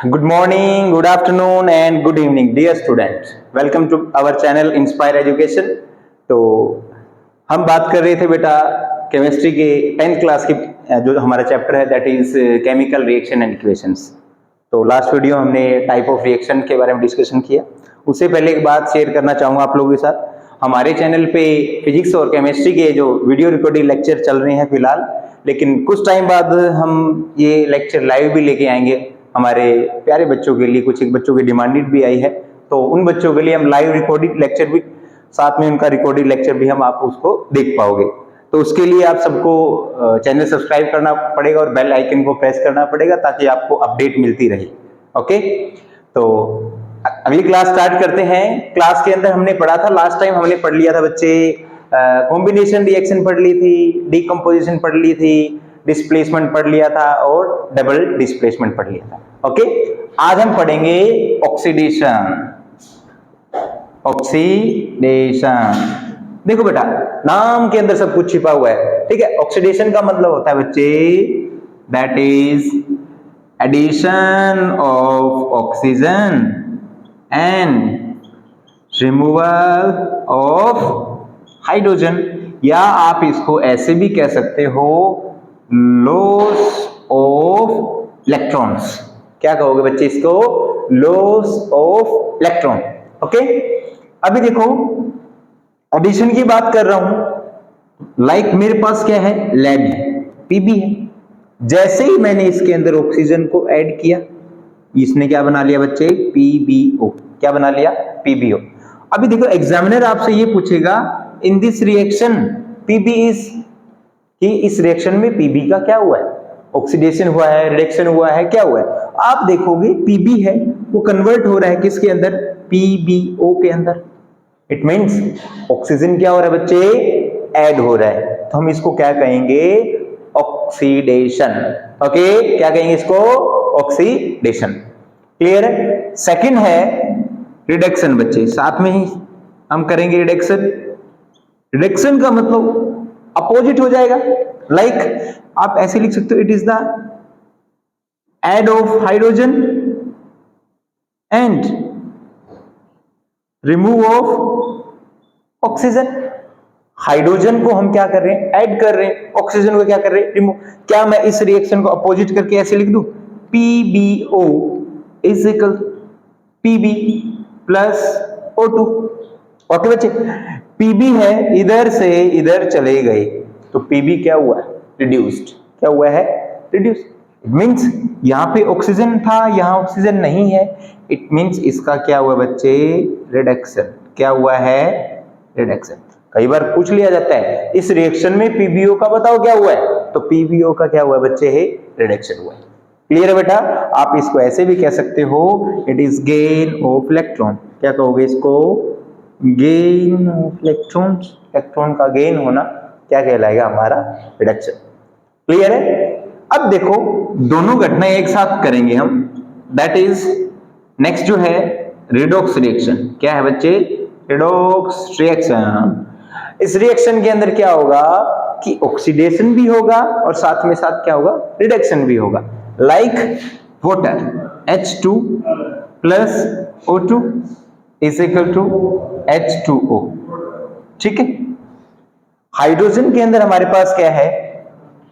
Good morning, good afternoon and good evening dear students. Welcome to our channel Inspire Education. तो हम बात कर रहे थे बेटा केमिस्ट्री के 10th क्लास की जो हमारा चैप्टर है that is chemical reaction and equations. तो लास्ट वीडियो हमने टाइप ऑफ रिएक्शन के बारे में डिस्कशन किया। उससे पहले एक बात शेयर करना चाहूँगा आप लोगों के साथ। हमारे चैनल पे फिजिक्स और केमिस्ट्री के जो वीडियो रिकॉर्डिंग लेक्चर चल रहे हैं फिलहाल, लेकिन कुछ टाइम बाद हम ये लेक्चर लाइव भी लेके आएंगे हमारे प्यारे बच्चों के लिए। कुछ एक बच्चों की डिमांडेड भी आई है, तो उन बच्चों के लिए हम लाइव रिकॉर्डिंग लेक्चर भी साथ में उनका रिकॉर्डिंग लेक्चर भी हम आप उसको देख पाओगे। तो उसके लिए आप सबको चैनल सब्सक्राइब करना पड़ेगा और बेल आइकन को प्रेस करना पड़ेगा ताकि आपको अपडेट मिलती रहे। ओके, तो अगली क्लास स्टार्ट करते हैं। क्लास के अंदर हमने पढ़ा था, लास्ट टाइम हमने पढ़ लिया था बच्चे, कॉम्बिनेशन रिएक्शन पढ़ ली थी, डीकंपोजिशन पढ़ ली थी, डिस्प्लेसमेंट पढ़ लिया था और डबल डिस्प्लेसमेंट पढ़ लिया था। ओके, आज हम पढ़ेंगे ऑक्सीडेशन। ऑक्सीडेशन देखो बेटा, नाम के अंदर सब कुछ छिपा हुआ है, ठीक है। ऑक्सीडेशन का मतलब होता है बच्चे that is addition of oxygen and removal of hydrogen, या आप इसको ऐसे भी कह सकते हो लॉस ऑफ इलेक्ट्रॉन्स। क्या कहोगे बच्चे इसको? Loss of electron. ओके, अभी देखो एडिशन की बात कर रहा हूं। लाइक मेरे पास क्या है? लेड है, पीबी है। जैसे ही मैंने इसके अंदर ऑक्सीजन को ऐड किया, इसने क्या बना लिया बच्चे? पीबीओ। क्या बना लिया? पीबीओ। अभी देखो एग्जामिनर आपसे ये पूछेगा in this reaction PB is, कि इस रिएक्शन में पीबी का क्या हुआ है? ऑक्सीडेशन हुआ है, रिडक्शन हुआ है, क्या हुआ है? आप देखोगे पीबी है वो कन्वर्ट हो रहा है किसके अंदर? पीबीओ के अंदर। इट मींस ऑक्सीजन क्या हो रहा है बच्चे? ऐड हो रहा है। तो हम इसको क्या कहेंगे? ऑक्सीडेशन। ओके, क्या कहेंगे इसको? ऑक्सीडेशन। क्लियर है? सेकंड है रिडक्शन बच्चे, साथ में ही हम करेंगे रिडक्शन। रिडक्शन का मतलब अपोजिट हो जाएगा। लाइक आप ऐसे लिख सकते हो, it is the add of hydrogen and remove of oxygen. Hydrogen को हम क्या कर रहे हैं? ऐड कर रहे हैं। ऑक्सीजन को क्या कर रहे हैं? रिमूव। क्या मैं इस रिएक्शन को अपोजिट करके ऐसे लिख दूं? PbO is equal Pb plus O2। Okay बच्चे, Pb है इधर से इधर चले गए तो Pb क्या हुआ? रिड्यूस्ड। क्या हुआ है? रिड्यूस्ड। इट मींस यहां पे ऑक्सीजन था, यहां ऑक्सीजन नहीं है। इट मींस इसका क्या हुआ बच्चे? रिडक्शन। क्या हुआ है? रिडक्शन। कई बार पूछ लिया जाता है इस रिएक्शन में पीबीओ का बताओ क्या हुआ है, तो पीबीओ का क्या हुआ बच्चे? है रिडक्शन हुआ है। क्लियर है बेटा? आप इसको ऐसे भी कह सकते हो, it is gain of electron. क्या कहोगे इसको? Gain of electron. इलेक्ट्रॉन का गेन होना क्या कहलाएगा? हमारा रिडक्शन। क्लियर है? अब देखो दोनों घटनाएं एक साथ करेंगे हम, दैट इज नेक्स्ट जो है रिडॉक्स रिएक्शन। क्या है बच्चे? Redox reaction. इस रिएक्शन के अंदर क्या होगा कि ऑक्सीडेशन भी होगा और साथ में साथ क्या होगा? रिडक्शन भी होगा। Like water H2 plus O2 is equal to H2O। ठीक है, हाइड्रोजन के अंदर हमारे पास क्या है?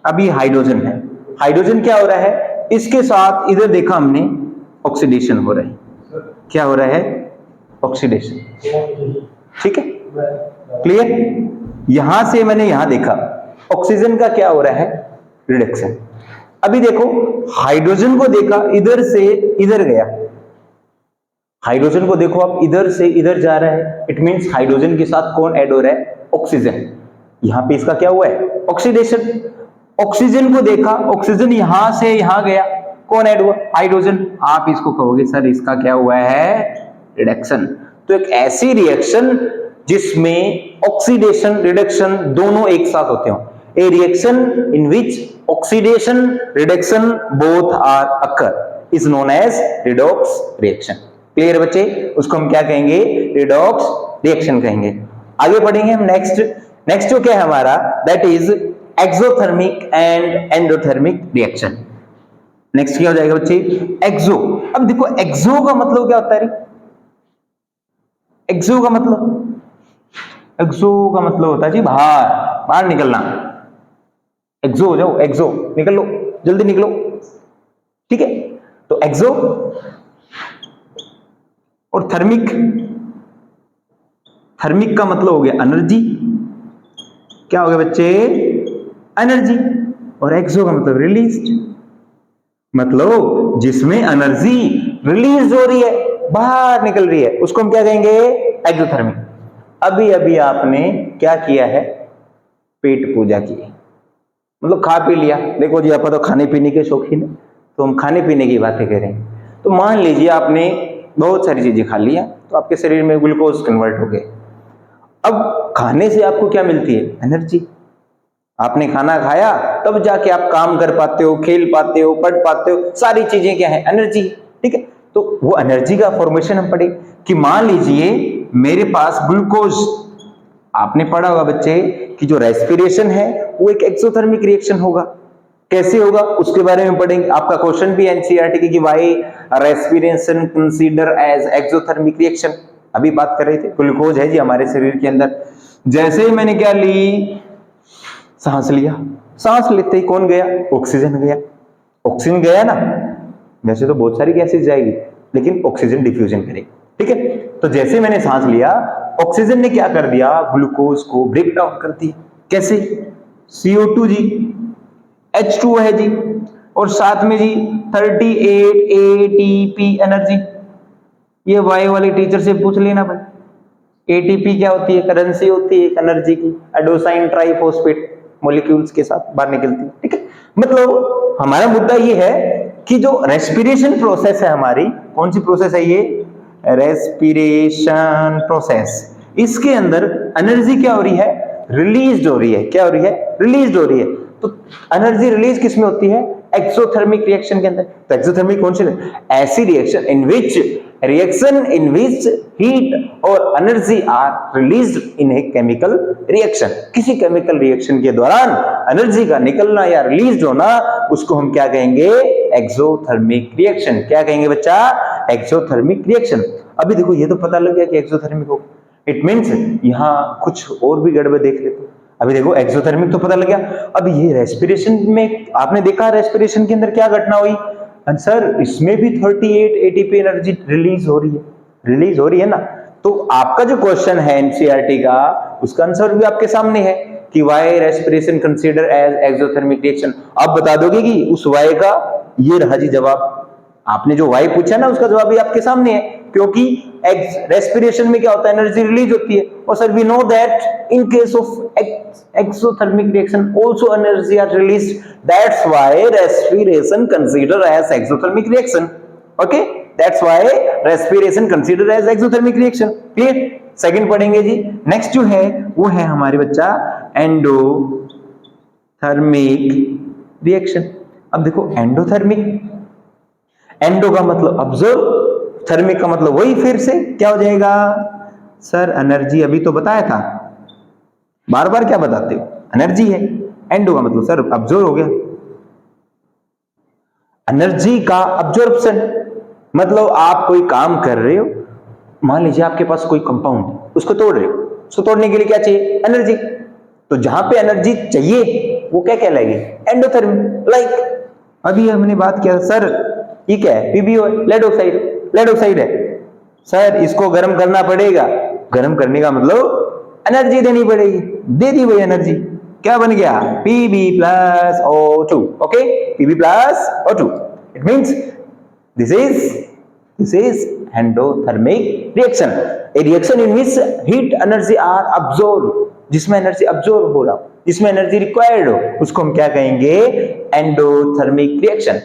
अभी हाइड्रोजन है। हाइड्रोजन क्या हो रहा है? इसके साथ इधर देखा हमने ऑक्सीडेशन हो रहा है। क्या हो रहा है? ऑक्सीडेशन। ठीक है, क्लियर? यहां से मैंने यहां देखा ऑक्सीजन का क्या हो रहा है? रिडक्शन। अभी देखो हाइड्रोजन को देखा इधर से इधर गया। हाइड्रोजन को देखो आप इधर से इधर जा रहा है। इट मींस हाइड्रोजन के साथ कौन ऐड हो रहा है? ऑक्सीजन। यहां पे इसका क्या हुआ है? ऑक्सीडेशन। ऑक्सीजन को देखा, ऑक्सीजन यहां से यहां गया, कौन ऐड हुआ? हाइड्रोजन। आप इसको कहोगे सर इसका क्या हुआ है? रिडक्शन। तो एक ऐसी रिएक्शन जिसमें ऑक्सीडेशन रिडक्शन दोनों एक साथ होते हो, a reaction in which oxidation reduction both are occur is known as redox reaction. Clear बच्चे? उसको हम क्या कहेंगे? रिडॉक्स रिएक्शन कहेंगे। आगे पढ़ेंगे हम नेक्स्ट। नेक्स्ट जो क्या है हमारा? That is exothermic and endothermic reaction. Next क्या हो जाएगा बच्चे, एक्सो। अब देखो एक्सो का मतलब क्या होता है रे? एक्सो का मतलब होता है जी बाहर, बाहर निकलना। एक्सो हो जाओ, एक्सो निकल लो, जल्दी निकलो, ठीक है। तो एक्सो और थर्मिक, थर्मिक का मतलब हो गया एनर्जी। क्या हो गया बच्चे, एनर्जी। और एक्सो का मतलब रिलीज्ड, मतलब जिसमें एनर्जी रिलीज हो रही है, बाहर निकल रही है, उसको हम क्या कहेंगे, एक्सोथर्मिक। अभी अभी आपने क्या किया है, पेट पूजा की, मतलब खा पी लिया। देखो जी, आप तो खाने पीने के शौकीन है, तो हम खाने पीने की बातें करें। तो मान लीजिए आपने बहुत सारी चीजें खा लिया, तो आपके शरीर में ग्लूकोज कन्वर्ट हो गए। अब खाने से आपको क्या मिलती है, एनर्जी। आपने खाना खाया तब जाके आप काम कर पाते हो, खेल पाते हो, पढ़ पाते हो, सारी चीजें क्या है, एनर्जी, ठीक है। तो वो एनर्जी का फॉर्मेशन हम पढ़े कि मान लीजिए मेरे पास ग्लूकोज, आपने पढ़ा होगा बच्चे कि जो रेस्पिरेशन है वो एक एक्सोथर्मिक रिएक्शन होगा। कैसे होगा उसके बारे में पढ़ेंगे। आपका क्वेश्चन भी एनसीईआरटी की why respiration consider as exothermic reaction, अभी बात कर रहे थे। ग्लूकोज है जी हमारे शरीर के अंदर, जैसे ही मैंने क्या ली, सांस लिया, सांस लेते ही कौन गया, ऑक्सीजन गया। ऑक्सीजन गया ना, वैसे तो बहुत सारी गैसेज जाएगी लेकिन ऑक्सीजन डिफ्यूजन करेगी, ठीक है। तो जैसे मैंने सांस लिया, ऑक्सीजन ने क्या कर दिया, ग्लूकोज को ब्रेक डाउन कर दिया। कैसे, CO2 जी, H2 है जी, और साथ में जी 38 ATP एनर्जी। ये वाई वाले टीचर से पूछ लेना भाई, एटीपी क्या होती है, करेंसी होती है एनर्जी की, एडोसाइन ट्राइफॉस्फेट मॉलिक्यूल्स के साथ बाहर निकलती है, ठीक है। मतलब हमारा मुद्दा ये है कि जो रेस्पिरेशन प्रोसेस है हमारी, कौन सी प्रोसेस है ये, रेस्पिरेशन प्रोसेस, इसके अंदर एनर्जी क्या हो रही है, रिलीज हो रही है। क्या हो रही है, रिलीज हो रही है। तो एनर्जी रिलीज किस में होती है, एक्सोथर्मिक रिएक्शन के अंदर। तो एक्सोथर्मिक कौन सी, ऐसी रिएक्शन इन विच हीट और energy are released in a chemical reaction. किसी केमिकल रिएक्शन के दौरान एनर्जी का निकलना या रिलीज होना, उसको हम क्या कहेंगे, एक्सोथर्मिक रिएक्शन। क्या कहेंगे बच्चा, एक्सोथर्मिक रिएक्शन। अभी देखो ये तो पता लग गया कि एक्सोथर्मिक हो, इट मींस यहां कुछ और भी गड़बड़ देख लेते। अभी देखो एक्सोथर्मिक तो पता लग गया, अब ये रेस्पिरेशन में आपने देखा, रेस्पिरेशन के अंदर क्या घटना हुई, सर इसमें भी 38 ATP एनर्जी रिलीज हो रही है ना। तो आपका जो क्वेश्चन है एनसीईआरटी का, उसका आंसर भी आपके सामने है कि why respiration consider as exothermic reaction. आप बता दोगे कि उस व्हाई का, ये रहा जी जवाब। आपने जो वाई पूछा ना, उसका जवाब भी आपके सामने है, क्योंकि रेस्पिरेशन में क्या होता है, एनर्जी रिलीज होती है। और sir we know that in case of exothermic reaction also energy are released, that's why respiration consider as exothermic reaction. Okay, that's why respiration consider as exothermic reaction. Clear. Second पढ़ेंगे जी। Next जो है वो है हमारे बच्चा endothermic reaction. अब देखो एंडोथर्मिक, एंडो का मतलब ऑब्जर्व, थर्मिक का मतलब वही, फिर से क्या हो जाएगा, सर एनर्जी अभी तो बताया था, बार बार क्या बताते हो, एनर्जी है। एंडो का मतलब सर ऑब्जर्व हो गया, एनर्जी का ऑब्जॉर्प्शन, मतलब आप कोई काम कर रहे हो, मान लीजिए आपके पास कोई कंपाउंड है, उसको तोड़ रहे हो, उसको तोड़ने के लिए क्या चाहिए, एनर्जी। तो जहां पे एनर्जी चाहिए वो क्या कहलाएगी, एंडोथर्मिक। लाइक अभी हमने बात किया सर, ये क्या है, पीबीओ, लेड ऑक्साइड है। सर इसको गर्म करना पड़ेगा, गर्म करने का मतलब एनर्जी देनी पड़ेगी, दे दी वही एनर्जी, क्या बन गया, Pb+O2। Okay, Pb+O2, it means this is endothermic reaction, a reaction in which heat energy are absorb, जिसमें एनर्जी अब्सॉर्ब हो रहा हो, जिसमें एनर्जी रिक्वायर्ड हो, उसको हम क्या कहेंगे, एंडोथर्मिक रिएक्शन।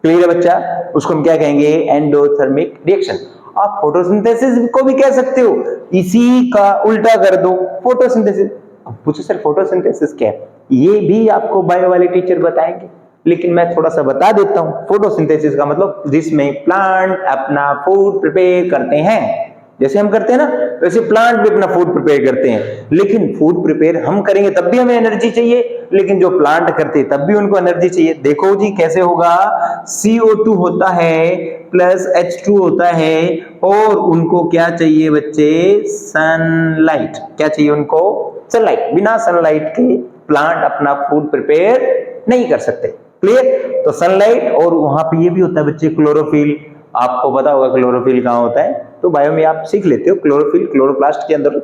क्लियर है बच्चा, उसको हम क्या कहेंगे, एंडोथर्मिक रिएक्शन। आप फोटोसिंथेसिस को भी कह सकते हो, इसी का उल्टा कर दो, फोटोसिंथेसिस। अब पूछो सर फोटोसिंथेसिस क्या है, ये भी आपको बायो वाले टीचर बताएंगे, लेकिन मैं थोड़ा सा बता देता हूं। फोटोसिंथेसिस का मतलब जिसमें प्लांट अपना फूड प्रिपेयर करते हैं, जैसे हम करते हैं ना, वैसे प्लांट भी अपना फूड प्रिपेयर करते हैं। लेकिन फूड प्रिपेयर हम करेंगे तब भी हमें एनर्जी चाहिए, लेकिन जो प्लांट करते हैं तब भी उनको एनर्जी चाहिए। देखो जी कैसे होगा, CO2 होता है प्लस H2 होता है, और उनको क्या चाहिए बच्चे, सनलाइट। क्या चाहिए उनको, सनलाइट। बिना सनलाइट के प्लांट अपना फूड प्रिपेयर नहीं कर सकते। क्लियर? तो सनलाइट, और वहां पे ये भी होता है बच्चे क्लोरोफिल। आपको पता होगा क्लोरोफिल कहाँ होता है, तो बायो में आप सीख लेते हो। क्लोरोफिल, क्लोरोप्लास्ट के अंदर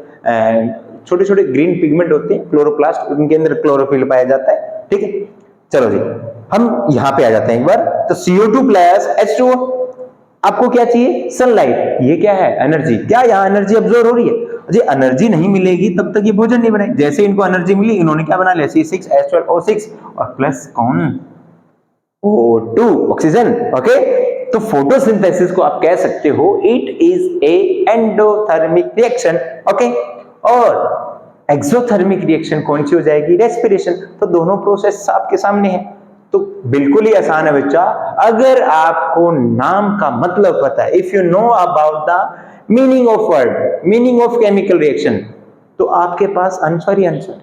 छोटे छोटे ग्रीन पिगमेंट होते हैं क्लोरोप्लास्ट, उनके अंदर क्लोरोफिल पाया जाता है। ठीक है, चलो जी हम यहां पे आ जाते हैं एक बार। तो CO2 प्लस H2O, आपको क्या चाहिए, सनलाइट। ये क्या है, एनर्जी। क्या यहाँ एनर्जी अब्सॉर्ब हो रही है जी? एनर्जी नहीं मिलेगी तब तक ये भोजन नहीं बनेगा। जैसे इनको एनर्जी मिली, इन्होंने क्या बना लिया, C6H12O6 और प्लस कौन, O2, ऑक्सीजन। ओके, तो फोटोसिंथेसिस को आप कह सकते हो it is a endothermic reaction. Okay, और एक्सोथर्मिक रिएक्शन कौन सी हो जाएगी, रेस्पिरेशन। तो दोनों प्रोसेस आपके सामने है, तो बिल्कुल ही आसान है बच्चा। अगर आपको नाम का मतलब पता है, if you know about the meaning of word, meaning of chemical reaction, तो आपके पास आंसर ही आंसर।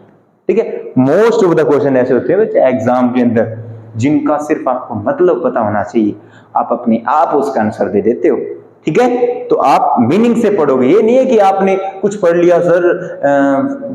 ठीक है, मोस्ट ऑफ द क्वेश्चन ऐसे होते हैं बच्चे एग्जाम के अंदर जिनका सिर्फ आपको मतलब पता होना चाहिए, आप अपने आप उसका आंसर दे देते हो। ठीक है, तो आप मीनिंग से पढ़ोगे। ये नहीं है कि आपने कुछ पढ़ लिया सर,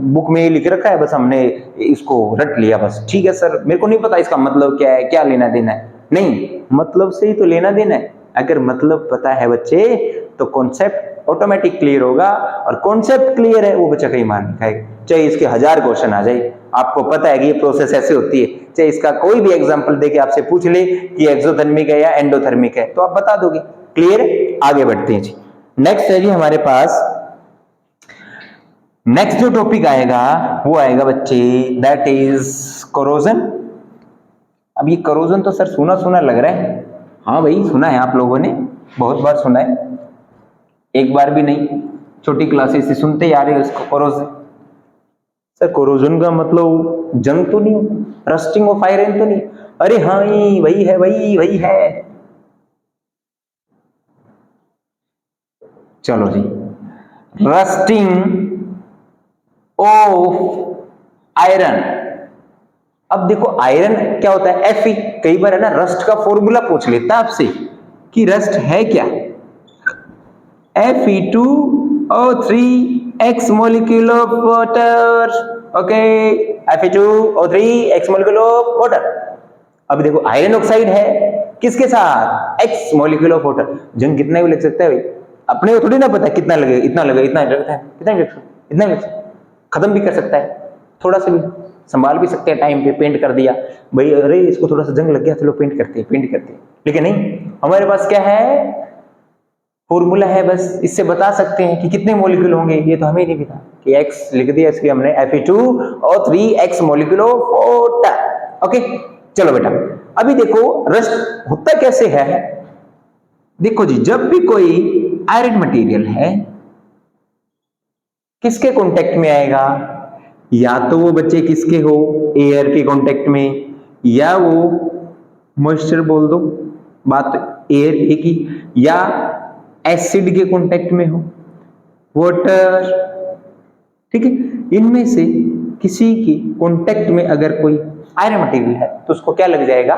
बुक में लिख रखा है बस हमने इसको रट लिया बस, ठीक है सर मेरे को नहीं पता इसका मतलब क्या है, क्या लेना देना है। नहीं, मतलब से ही तो लेना देना है। अगर मतलब पता है बच्चे तो कॉन्सेप्ट ऑटोमेटिक क्लियर होगा, और कॉन्सेप्ट क्लियर है वो बच्चा कहीं मार नहीं खाएगा, चाहे इसके 1000 क्वेश्चन आ जाए। आपको पता है कि ये प्रोसेस ऐसे होती है, चाहे इसका कोई भी एग्जांपल देके आपसे पूछ ले कि एक्सोथर्मिक है या एंडोथर्मिक है, तो आप बता दोगे। क्लियर? आगे बढ़ते हैं जी। नेक्स्ट है जी हमारे पास, नेक्स्ट जो टॉपिक आएगा वो आएगा बच्चे, दैट इज कोरोजन। अब ये कोरोजन तो सर सुना सुना लग रहा है। हाँ भाई सुना है, आप लोगों ने बहुत बार सुना है, एक बार भी नहीं, छोटी क्लासेस से सुनते ही आ रहे हो इसको, कोरोजन। सर कोरोजन का मतलब जंग तो नहीं होता, रस्टिंग ऑफ आयरन तो नहीं? अरे हाँ वही है, वही है। चलो जी, रस्टिंग ऑफ आयरन। अब देखो आयरन क्या होता है, Fe। कई बार है ना रस्ट का फॉर्मूला पूछ लेता है आपसे कि रस्ट है क्या, Fe2O3 X molecule of water। Okay, Fe2O3 X molecule of water। अब देखो आयरन ऑक्साइड है किसके साथ, X molecule of water। जंग कितना भी लग सकता है भाई, अपने को थोड़ी ना पता कितना लगेगा, इतना लगेगा, इतना लगता है, कितना भी इतना भी खत्म भी कर सकता है, थोड़ा सा भी संभाल भी सकते हैं, टाइम पे पेंट कर दिया भाई, अरे इसको थोड़ा सा जंग लग गया चलो पेंट करते हैं। लेकिन नहीं, हमारे पास क्या है, फॉर्मूला है, बस इससे बता सकते हैं कि कितने मॉलिक्यूल होंगे। ये तो हमें नहीं पता कि X लिख दिया इसलिए हमने Fe2O3 X molecule of water. Okay, चलो बेटा अभी देखो रस्ट होता कैसे है। देखो जी, जब भी कोई आयरन मटेरियल है किसके कांटेक्ट में आएगा, या तो वो बच्चे किसके हो, एयर के कांटेक्ट में, या वो मॉइस्चर बोल दो, बात एयर एक ही, या एसिड के कांटेक्ट में हो, वाटर। ठीक है, इनमें से किसी के कांटेक्ट में अगर कोई आयरन मटेरियल है तो उसको क्या लग जाएगा,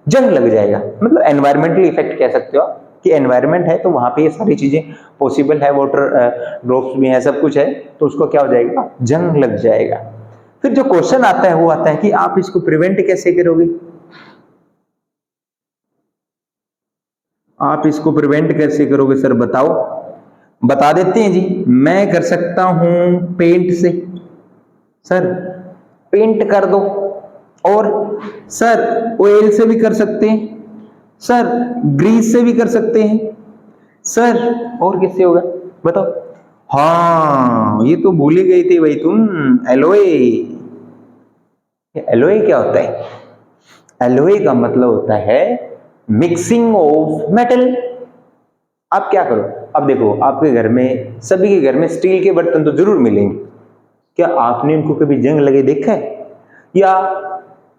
जंग लग जाएगा। मतलब एनवायरमेंटल इफेक्ट कह सकते हो आप, कि एनवायरमेंट है तो वहां पे ये सारी चीजें पॉसिबल है, वाटर ड्रॉप्स भी है, सब कुछ है, तो उसको क्या हो जाएगा, जंग लग जाएगा। फिर जो क्वेश्चन आता है वो आता है कि आप इसको प्रिवेंट कैसे करोगे, आप इसको प्रिवेंट कैसे करोगे सर बताओ। बता देते हैं जी, मैं कर सकता हूं पेंट से। सर पेंट कर दो, और सर ऑयल से भी कर सकते हैं, सर ग्रीस से भी कर सकते हैं, सर और किससे होगा बताओ। हाँ ये तो भूल ही गई थी भाई तुम, एलोए। एलोए क्या होता है, एलोए का मतलब होता है मिक्सिंग ऑफ मेटल। आप क्या करो, अब देखो आपके घर में, सभी के घर में स्टील के बर्तन तो जरूर मिलेंगे, क्या आपने इनको कभी जंग लगे देखा है? या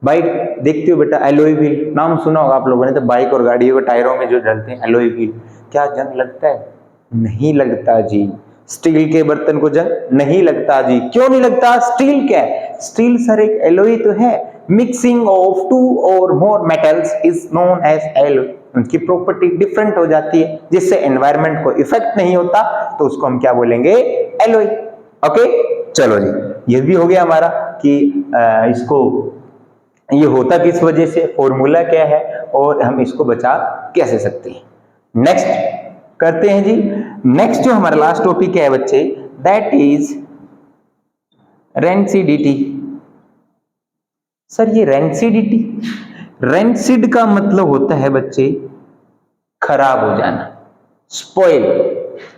बाइक देखते हो बेटा, एलोई व्हील नाम सुना होगा आप लोगों ने, तो बाइक और गाड़ियों के टायरों में जो डलते हैं एलोई व्हील, क्या जंग लगता है? नहीं लगता जी। स्टील के बर्तन को जंग नहीं लगता जी। क्यों नहीं लगता? स्टील क्या है? स्टील सर एक एलॉय तो है। Mixing of two or more metals is known as alloy. उनकी प्रॉपर्टी डिफरेंट हो जाती है जिससे एनवायरनमेंट को इफेक्ट नहीं होता, तो उसको हम क्या बोलेंगे? एलॉय। ओके, चलो जी, ये भी हो गया हमारा कि इसको ये होता किस वजह से, फॉर्मूला क्या है और हम इसको बचा कैसे सकते हैं। नेक्स्ट करते हैं जी। नेक्स्ट जो हमारा लास्ट टॉपिक है बच्चे, दैट इज रेंसिडिटी। सर ये रेंसिडिटी, रेंसिड का मतलब होता है बच्चे खराब हो जाना, स्पॉइल,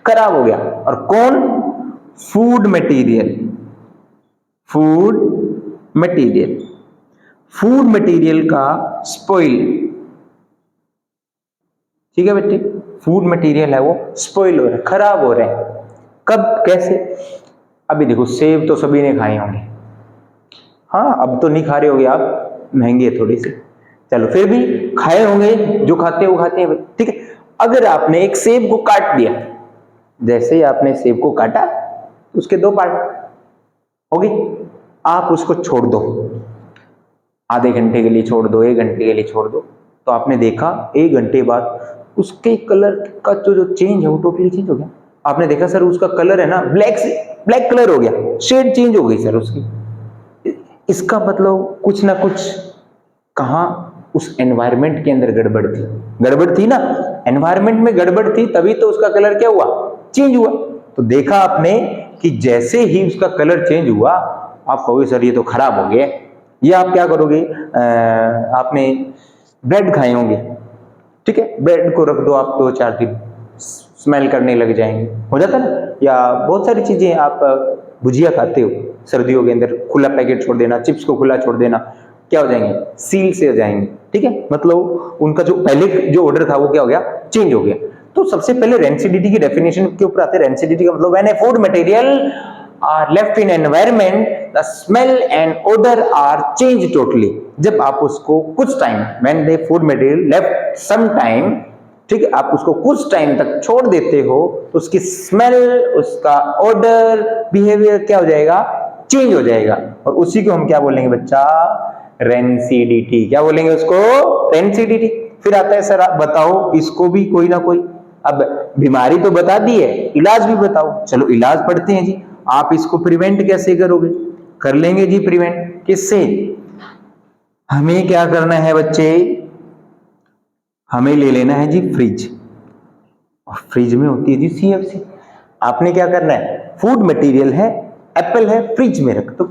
खराब हो गया। और कौन? Food material, food material, food material का स्पॉइल। ठीक है बेटे, फूड मटेरियल है वो स्पॉइल हो रहा है, खराब हो रहा है। कब, कैसे? अभी देखो सेब तो सभी ने खाए होंगे, हाँ अब तो नहीं खा रहे होगे आप, महंगी है थोड़ी सी, चलो फिर भी खाए होंगे, जो खाते हैं वो खाते हैं, ठीक है। अगर आपने एक सेब को काट दिया, जैसे ही आपने सेब को काटा उसके दो पार्ट हो गए, आप उसको छोड़ दो, आधे घंटे के लिए छोड़ दो, 1 घंटे के लिए छोड़ दो, तो आपने देखा 1 घंटे बाद उसके कलर का जो चेंज है वो टोटली चेंज हो गया। आपने देखा सर उसका कलर है ना ब्लैक से ब्लैक कलर हो गया, शेड चेंज हो गई सर उसकी। इसका मतलब कुछ ना कुछ कहां उस एनवायरनमेंट के अंदर गड़बड़ थी, गड़बड़ थी ना, एनवायरनमेंट में गड़बड़ थी, तभी तो उसका कलर क्या हुआ? चेंज हुआ। तो देखा आपने कि जैसे ही उसका कलर चेंज हुआ, आप कहोगे सर ये तो खराब हो गया। ये आप क्या करोगे, आपने ब्रेड खाए होंगे, ठीक है, ब्रेड को रख दो आप 2-4 दिन, स्मेल करने लग जाएंगे, हो जाता ना। या बहुत सारी चीजें, आप भुजिया खाते हो सर्दियों के अंदर, खुला पैकेट छोड़ देना, चिप्स को खुला छोड़ देना, क्या हो जाएंगे? सील से हो जाएंगे, ठीक है। मतलब उनका जो पहले जो ऑर्डर था वो क्या हो गया? चेंज हो गया। तो सबसे पहले रेंसिडिटी की डेफिनेशन के ऊपर आते हैं। रेंसिडिटी का मतलब when a food material are left in environment the smell and odour are change totally. जब आप उसको कुछ time, when the food material left some time, ठीक है, आप उसको कुछ टाइम तक छोड़ देते हो तो उसकी स्मेल, उसका ऑर्डर, बिहेवियर क्या हो जाएगा? चेंज हो जाएगा। और उसी को हम क्या बोलेंगे बच्चा? रेंसिडिटी। क्या बोलेंगे उसको? रेंसिडिटी। फिर आता है सर आप बताओ इसको भी कोई ना कोई, अब बीमारी तो बता दी है, इलाज भी बताओ। चलो इलाज पढ़ते हैं जी। आप इसको प्रिवेंट कैसे करोगे? कर लेंगे जी प्रिवेंट, किससे? हमें क्या करना है बच्चे? हमें ले लेना है जी फ्रिज, और फ्रिज में होती है जी सीएफसी। आपने क्या करना है? फूड मटेरियल है, एप्पल है, फ्रिज में रख दो,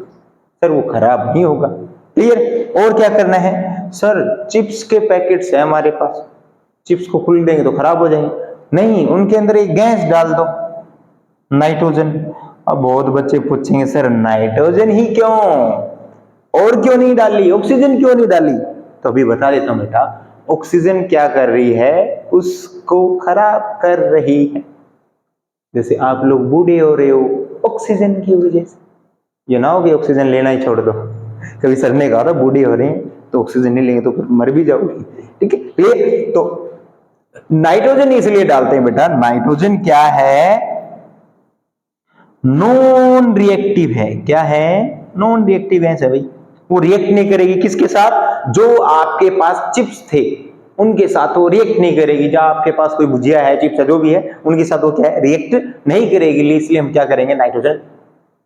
सर वो खराब नहीं होगा। क्लियर? और क्या करना है? सर चिप्स के पैकेट्स है हमारे पास, चिप्स को खोल देंगे तो खराब हो जाएंगे, नहीं, उनके अंदर एक गैस डाल दो, नाइट्रोजन। अब बहुत बच्चे पूछेंगे सर नाइट्रोजन ही क्यों, और क्यों नहीं डाली, ऑक्सीजन क्यों नहीं डाली? तो अभी बता देता हूं बेटा, ऑक्सीजन क्या कर रही है? उसको खराब कर रही है। जैसे आप लोग बूढ़े हो रहे हो ऑक्सीजन की वजह से, ये ना हो कि ऑक्सीजन लेना ही छोड़ दो। कभी सर ने कहा था बूढ़े हो रहे हैं तो ऑक्सीजन नहीं लेंगे तो फिर मर भी जाओगे, ठीक है। ये तो नाइट्रोजन इसलिए डालते हैं बेटा, नाइट्रोजन क्या है? नॉन रिएक्टिव है। क्या है? नॉन रिएक्टिव है भाई, वो रिएक्ट नहीं करेगी किसके साथ? जो आपके पास चिप्स थे उनके साथ वो रिएक्ट नहीं करेगी। जहां आपके पास कोई भुजिया है, चिप्स है, जो भी है, उनके साथ वो क्या है? रिएक्ट नहीं करेगी। इसलिए हम क्या करेंगे? नाइट्रोजन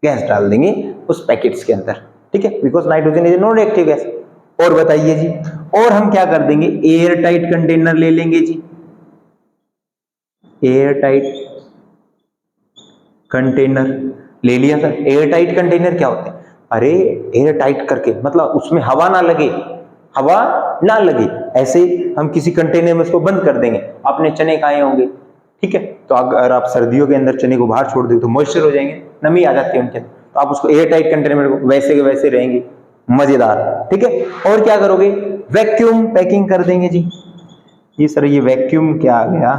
गैस डाल देंगे उस पैकेट्स के अंदर, ठीक है, because nitrogen is non reactive gas. और बताइए जी, और हम क्या कर देंगे? एयर टाइट कंटेनर ले लेंगे जी, एयर टाइट कंटेनर ले लिया सर। एयर टाइट कंटेनर क्या होते हैं? अरे एयर टाइट करके मतलब उसमें हवा ना लगे, हवा ना लगे, ऐसे हम किसी कंटेनर में उसको बंद कर देंगे। आपने चने खाए होंगे, ठीक है, तो अगर आप सर्दियों के अंदर चने को बाहर छोड़ दें तो मॉइस्चर हो जाएंगे, नमी आ जाती है उनके, तो आप उसको एयर टाइट कंटेनर में वैसे के वैसे रहेंगे, मजेदार, ठीक है। और क्या करोगे? वैक्यूम पैकिंग कर देंगे जी। ये सर ये वैक्यूम क्या आ गया?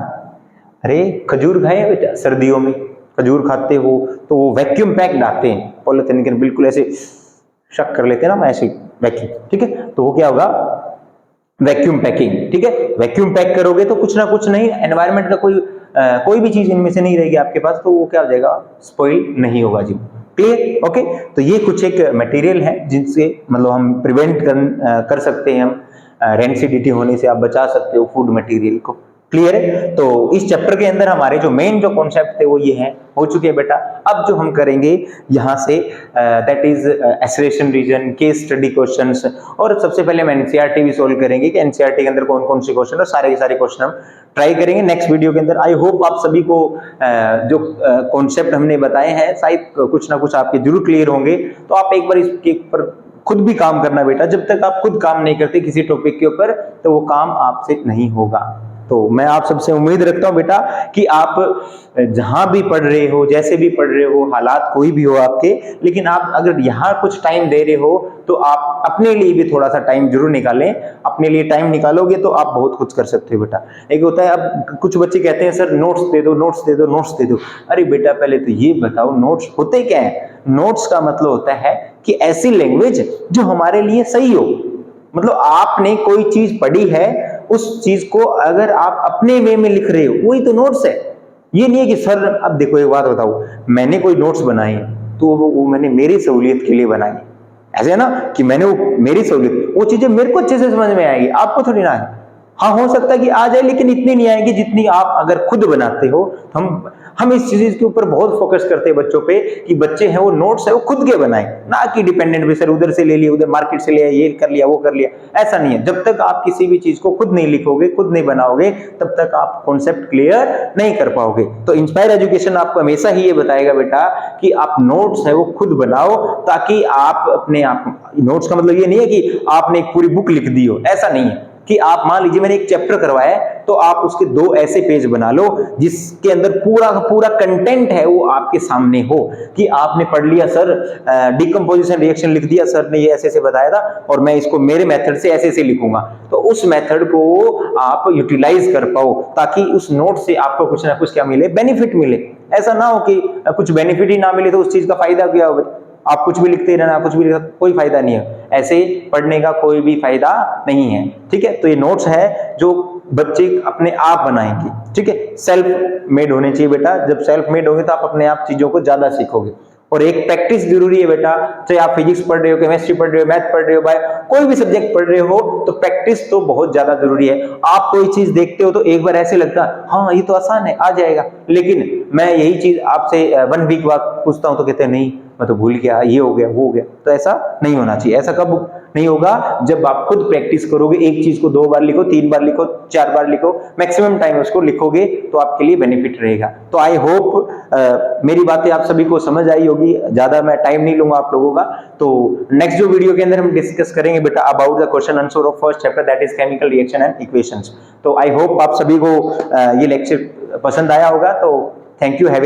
अरे खजूर खाए बेटा, सर्दियों में खजूर खाते हो तो वो वैक्यूम पैक्ड आते हैं पॉलिथीन के, बिल्कुल ऐसे शक कर लेते हैं ना ऐसे वैक्यूम, ठीक है, तो वो क्या होगा? वैक्यूम पैकिंग, ठीक है। वैक्यूम पैक करोगे तो कुछ ना कुछ नहीं, एनवायरनमेंट का कोई कोई भी चीज इनमें से नहीं रहेगी आपके पास तो वो क्या हो जाएगा, स्पॉइल नहीं होगा जी। क्लियर? ओके, तो ये कुछ एक मटेरियल है जिनसे मतलब हम प्रिवेंट कर सकते हैं, हम रेंसिडिटी होने से आप बचा सकते हो फूड मटेरियल को। क्लियर है? तो इस चैप्टर के अंदर हमारे जो मेन जो कॉन्सेप्ट थे वो ये हैं, हो चुके हैं बेटा। अब जो हम करेंगे यहाँ से that is assertion reason, case study questions, और सबसे पहले हम एनसीईआरटी भी सोल्व करेंगे कि एनसीईआरटी के अंदर कौन कौन से क्वेश्चन है, सारे के सारे क्वेश्चन हम ट्राई करेंगे नेक्स्ट वीडियो के अंदर। आई होप आप सभी को जो कॉन्सेप्ट हमने बताए हैं शायद कुछ ना कुछ आपके जरूर क्लियर होंगे। तो आप एक बार इसके ऊपर खुद भी काम करना बेटा, जब तक आप खुद काम नहीं करते किसी टॉपिक के ऊपर तो वो काम आपसे नहीं होगा। तो मैं आप सबसे उम्मीद रखता हूं बेटा कि आप जहां भी पढ़ रहे हो, जैसे भी पढ़ रहे हो, हालात कोई भी हो आपके, लेकिन आप अगर यहाँ कुछ टाइम दे रहे हो तो आप अपने लिए भी थोड़ा सा टाइम जरूर निकालें। अपने लिए टाइम निकालोगे तो आप बहुत कुछ कर सकते हो बेटा। एक होता है, अब कुछ बच्चे कहते हैं सर नोट्स दे दो, नोट्स दे दो, नोट्स दे दो। अरे बेटा पहले तो ये बताओ नोट्स होते क्या है? नोट्स का मतलब होता है कि ऐसी लैंग्वेज जो हमारे लिए सही हो। मतलब आपने कोई चीज पढ़ी है, उस चीज को अगर आप अपने वे में लिख रहे हो, वही तो नोट्स है। ये नहीं है कि सर, अब देखो एक बात बताओ, मैंने कोई नोट्स बनाए तो वो मैंने मेरी सहूलियत के लिए बनाई, ऐसे है ना कि मैंने वो मेरी सहूलियत, वो चीजें मेरे को अच्छे से समझ में आएगी, आपको थोड़ी ना आए। हाँ हो सकता है कि आ जाए, लेकिन इतनी नहीं आएगी जितनी आप अगर खुद बनाते हो। तो हम इस चीज के ऊपर बहुत फोकस करते हैं बच्चों पे कि बच्चे हैं वो नोट्स है वो खुद के बनाए, ना कि डिपेंडेंट भी सर उधर से ले लिया, उधर मार्केट से लिया, ये कर लिया, वो कर लिया। ऐसा नहीं है। जब तक आप किसी भी चीज को खुद नहीं लिखोगे, खुद नहीं बनाओगे, तब तक आप कॉन्सेप्ट क्लियर नहीं कर पाओगे। तो इंस्पायर एजुकेशन आपको हमेशा ही ये बताएगा बेटा कि आप नोट्स है वो खुद बनाओ, ताकि आप अपने आप, नोट्स का मतलब ये नहीं है कि आपने एक पूरी बुक लिख दी हो, ऐसा नहीं है। कि आप मान लीजिए मैंने एक चैप्टर करवाया है तो आप उसके 2 ऐसे पेज बना लो जिसके अंदर पूरा का पूरा कंटेंट है वो आपके सामने हो, कि आपने पढ़ लिया सर, डिकम्पोजिशन रिएक्शन लिख दिया सर ने, ये ऐसे ऐसे बताया था और मैं इसको मेरे मेथड से ऐसे ऐसे लिखूंगा। तो उस मेथड को आप यूटिलाइज कर पाओ, ताकि उस नोट से आपको कुछ ना कुछ क्या मिले, बेनिफिट मिले। ऐसा ना हो कि कुछ बेनिफिट ही ना मिले तो उस चीज का फायदा क्या हो। आप कुछ भी लिखते रहना, कुछ भी लिखा, कोई फायदा नहीं है। ऐसे पढ़ने का कोई भी फायदा नहीं है। ठीक है, तो ये नोट्स है जो बच्चे अपने आप बनाएंगे। ठीक है, सेल्फ मेड होने चाहिए बेटा। जब सेल्फ मेड होंगे तो आप अपने आप चीजों को ज्यादा सीखोगे। और एक प्रैक्टिस जरूरी है बेटा, चाहे आप फिजिक्स पढ़ रहे हो, केमिस्ट्री पढ़ रहे हो, मैथ पढ़ रहे हो, कोई भी सब्जेक्ट पढ़ रहे हो, तो प्रैक्टिस तो बहुत ज्यादा जरूरी है। आप कोई चीज देखते हो तो एक बार ऐसे लगता है हाँ ये तो आसान है, आ जाएगा, लेकिन मैं यही चीज आपसे 1 वीक बाद पूछता हूं तो कहते हैं नहीं मैं तो भूल गया, ये हो गया, वो हो गया। तो ऐसा नहीं होना चाहिए। ऐसा कब नहीं होगा? जब आप खुद प्रैक्टिस करोगे। एक चीज को 2 बार लिखो, 3 बार लिखो, 4 बार लिखो, मैक्सिमम टाइम उसको लिखोगे तो आपके लिए बेनिफिट रहेगा। तो आई होप मेरी बातें आप सभी को समझ आई होगी। ज्यादा मैं टाइम नहीं लूंगा आप लोगों का। तो नेक्स्ट जो वीडियो के अंदर हम डिस्कस करेंगे बेटा about the question answer of first chapter, that is chemical reaction and equations. तो आई होप आप सभी को ये लेक्चर पसंद आया होगा। तो थैंक यू। हैव